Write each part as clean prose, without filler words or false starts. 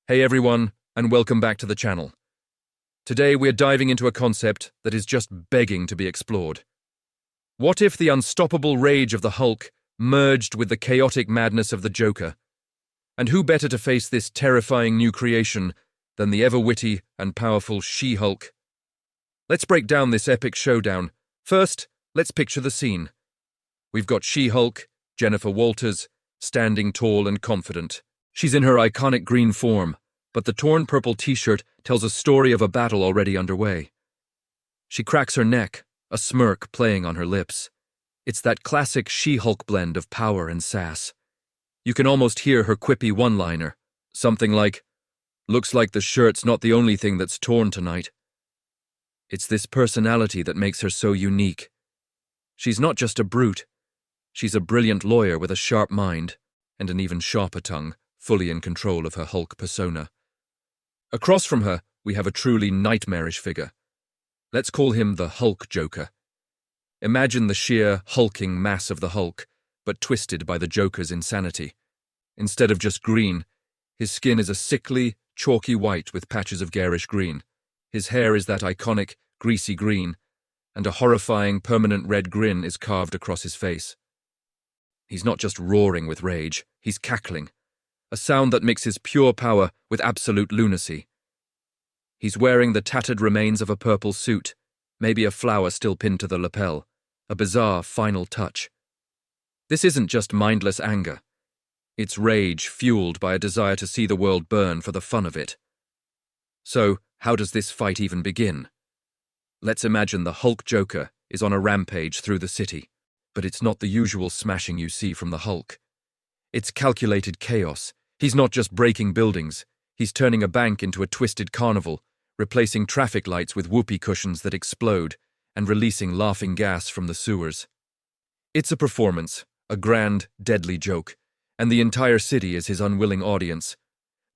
Hey everyone, and welcome back to the channel. Today we're diving into a concept that is just begging to be explored. What if the unstoppable rage of the Hulk merged with the chaotic madness of the Joker? And who better to face this terrifying new creation than the ever-witty and powerful She-Hulk? Let's break down this epic showdown. First, let's picture the scene. We've got She-Hulk, Jennifer Walters, standing tall and confident. She's in her iconic green form, but the torn purple t-shirt tells a story of a battle already underway. She cracks her neck, a smirk playing on her lips. It's that classic She-Hulk blend of power and sass. You can almost hear her quippy one-liner, something like, "Looks like the shirt's not the only thing that's torn tonight." It's this personality that makes her so unique. She's not just a brute. She's a brilliant lawyer with a sharp mind, and an even sharper tongue, fully in control of her Hulk persona. Across from her, we have a truly nightmarish figure. Let's call him the Hulk Joker. Imagine the sheer, hulking mass of the Hulk, but twisted by the Joker's insanity. Instead of just green, his skin is a sickly, chalky white with patches of garish green. His hair is that iconic, greasy green, and a horrifying, permanent red grin is carved across his face. He's not just roaring with rage, he's cackling, a sound that mixes pure power with absolute lunacy. He's wearing the tattered remains of a purple suit, maybe a flower still pinned to the lapel, a bizarre final touch. This isn't just mindless anger. It's rage fueled by a desire to see the world burn for the fun of it. So, how does this fight even begin? Let's imagine the Hulk Joker is on a rampage through the city, but it's not the usual smashing you see from the Hulk. It's calculated chaos. He's not just breaking buildings, he's turning a bank into a twisted carnival, replacing traffic lights with whoopee cushions that explode, and releasing laughing gas from the sewers. It's a performance, a grand, deadly joke, and the entire city is his unwilling audience.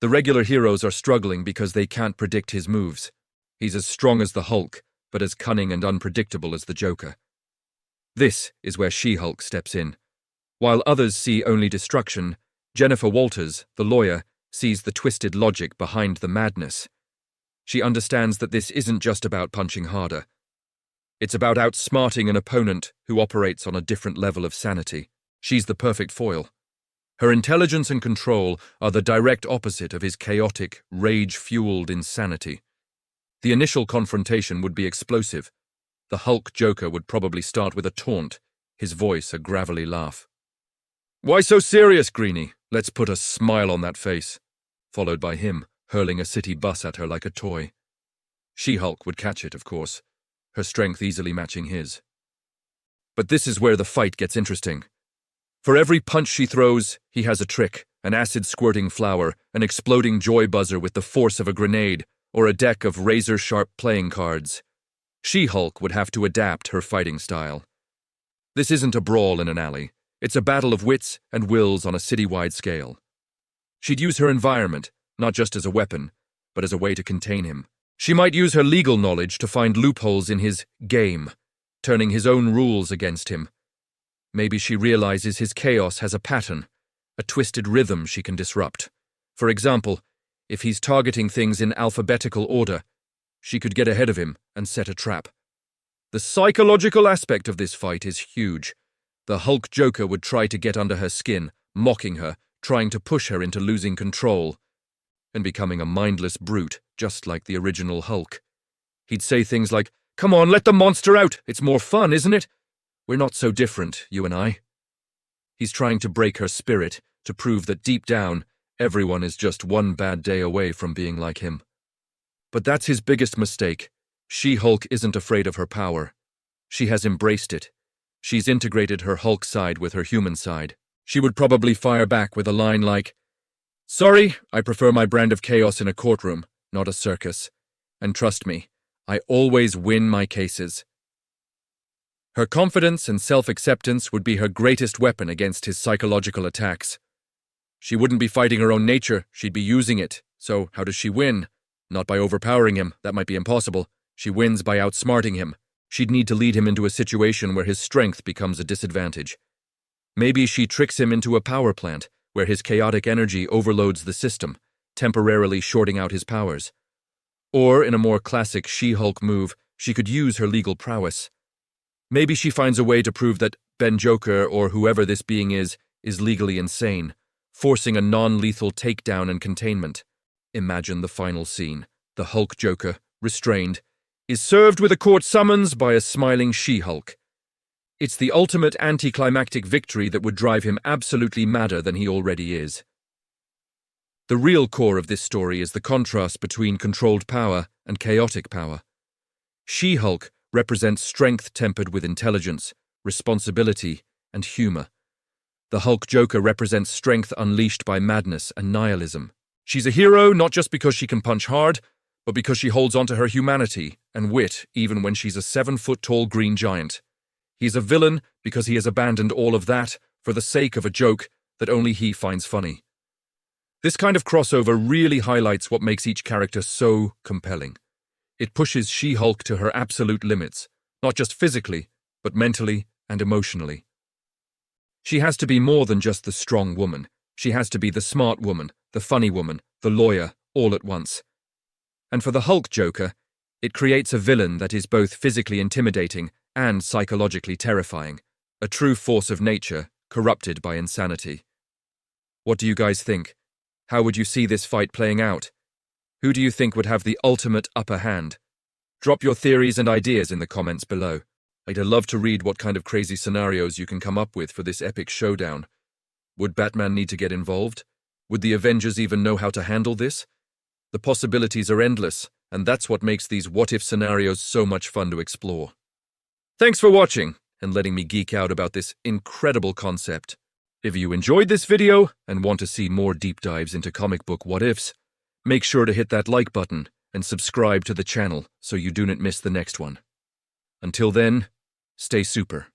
The regular heroes are struggling because they can't predict his moves. He's as strong as the Hulk, but as cunning and unpredictable as the Joker. This is where She-Hulk steps in. While others see only destruction, Jennifer Walters, the lawyer, sees the twisted logic behind the madness. She understands that this isn't just about punching harder. It's about outsmarting an opponent who operates on a different level of sanity. She's the perfect foil. Her intelligence and control are the direct opposite of his chaotic, rage-fueled insanity. The initial confrontation would be explosive. The Hulk Joker would probably start with a taunt, his voice a gravelly laugh. "Why so serious, Greenie? Let's put a smile on that face," followed by him, hurling a city bus at her like a toy. She-Hulk would catch it, of course, her strength easily matching his. But this is where the fight gets interesting. For every punch she throws, he has a trick, an acid-squirting flower, an exploding joy buzzer with the force of a grenade, or a deck of razor-sharp playing cards. She-Hulk would have to adapt her fighting style. This isn't a brawl in an alley. It's a battle of wits and wills on a citywide scale. She'd use her environment, not just as a weapon, but as a way to contain him. She might use her legal knowledge to find loopholes in his game, turning his own rules against him. Maybe she realizes his chaos has a pattern, a twisted rhythm she can disrupt. For example, if he's targeting things in alphabetical order, she could get ahead of him and set a trap. The psychological aspect of this fight is huge. The Hulk Joker would try to get under her skin, mocking her, trying to push her into losing control, and becoming a mindless brute, just like the original Hulk. He'd say things like, "Come on, let the monster out! It's more fun, isn't it? We're not so different, you and I." He's trying to break her spirit, to prove that deep down, everyone is just one bad day away from being like him. But that's his biggest mistake. She-Hulk isn't afraid of her power. She has embraced it. She's integrated her Hulk side with her human side. She would probably fire back with a line like, "Sorry, I prefer my brand of chaos in a courtroom, not a circus. And trust me, I always win my cases." Her confidence and self-acceptance would be her greatest weapon against his psychological attacks. She wouldn't be fighting her own nature, she'd be using it. So how does she win? Not by overpowering him, that might be impossible. She wins by outsmarting him. She'd need to lead him into a situation where his strength becomes a disadvantage. Maybe she tricks him into a power plant, where his chaotic energy overloads the system, temporarily shorting out his powers. Or, in a more classic She-Hulk move, she could use her legal prowess. Maybe she finds a way to prove that Ben Joker, or whoever this being is legally insane, forcing a non-lethal takedown and containment. Imagine the final scene. The Hulk Joker, restrained, is served with a court summons by a smiling She-Hulk. It's the ultimate anticlimactic victory that would drive him absolutely madder than he already is. The real core of this story is the contrast between controlled power and chaotic power. She-Hulk represents strength tempered with intelligence, responsibility, and humor. The Hulk Joker represents strength unleashed by madness and nihilism. She's a hero not just because she can punch hard, but because she holds onto her humanity and wit even when she's a 7-foot-tall green giant. He's a villain because he has abandoned all of that for the sake of a joke that only he finds funny. This kind of crossover really highlights what makes each character so compelling. It pushes She-Hulk to her absolute limits, not just physically, but mentally and emotionally. She has to be more than just the strong woman. She has to be the smart woman, the funny woman, the lawyer, all at once. And for the Hulk Joker, it creates a villain that is both physically intimidating and psychologically terrifying, a true force of nature corrupted by insanity. What do you guys think? How would you see this fight playing out? Who do you think would have the ultimate upper hand? Drop your theories and ideas in the comments below. I'd love to read what kind of crazy scenarios you can come up with for this epic showdown. Would Batman need to get involved? Would the Avengers even know how to handle this? The possibilities are endless, and that's what makes these what-if scenarios so much fun to explore. Thanks for watching and letting me geek out about this incredible concept. If you enjoyed this video and want to see more deep dives into comic book what-ifs, make sure to hit that like button and subscribe to the channel so you do not miss the next one. Until then, stay super.